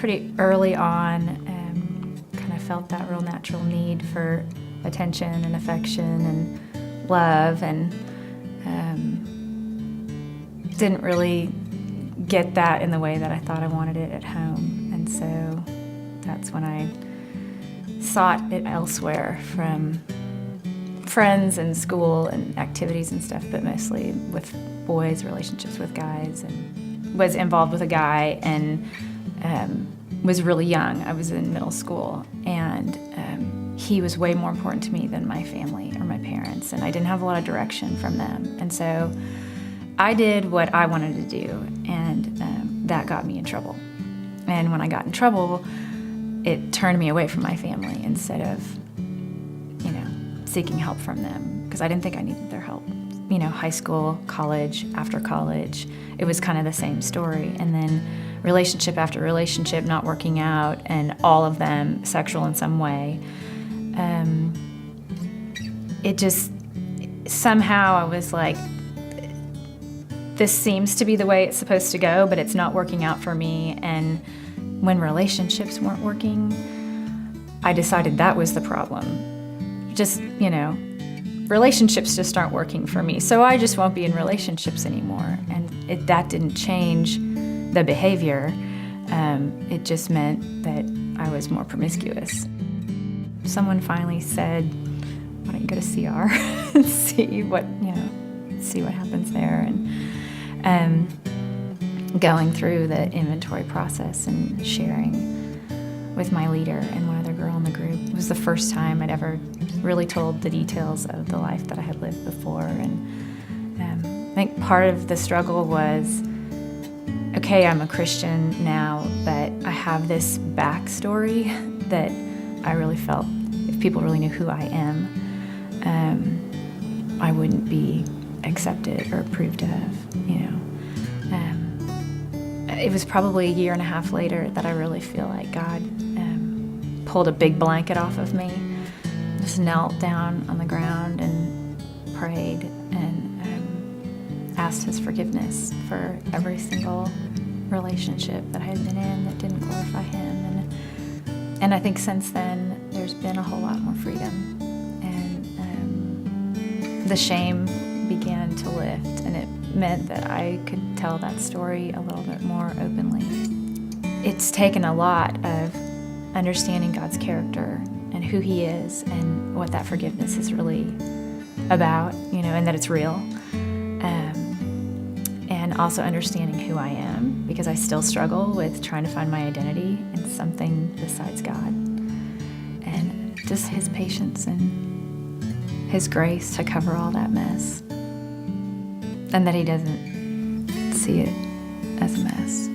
pretty early on, kind of felt that real natural need for attention and affection and love, and didn't really get that in the way that I thought I wanted it at home. And so that's when I sought it elsewhere, from friends and school and activities and stuff, but mostly with boys, relationships with guys, and was involved with a guy and was really young. I was in middle school, and he was way more important to me than my family or my parents, and I didn't have a lot of direction from them. And so I did what I wanted to do, and that got me in trouble. And when I got in trouble, it turned me away from my family instead of, seeking help from them, because I didn't think I needed their help. High school, college, after college, it was kind of the same story. And then relationship after relationship not working out, and all of them sexual in some way. It just, somehow I was like, this seems to be the way it's supposed to go, but it's not working out for me. And when relationships weren't working, I decided that was the problem. Just, relationships just aren't working for me, so I just won't be in relationships anymore. And that didn't change the behavior. It just meant that I was more promiscuous. Someone finally said, why don't you go to CR and see what happens there. And going through the inventory process and sharing with my leader and one other girl in the group, it was the first time I'd ever really told the details of the life that I had lived before. And I think part of the struggle was, okay, I'm a Christian now, but I have this backstory that I really felt if people really knew who I am, I wouldn't be accepted or approved of. It was probably a year and a half later that I really feel like God pulled a big blanket off of me, just knelt down on the ground and prayed and asked His forgiveness for every single relationship that I had been in that didn't glorify Him. And I think since then, there's been a whole lot more freedom, and the shame began to lift, and it meant that I could tell that story a little bit more openly. It's taken a lot of understanding God's character and who He is and what that forgiveness is really about, and that it's real. And also understanding who I am, because I still struggle with trying to find my identity in something besides God. And just His patience and His grace to cover all that mess. And that He doesn't see it as a mess.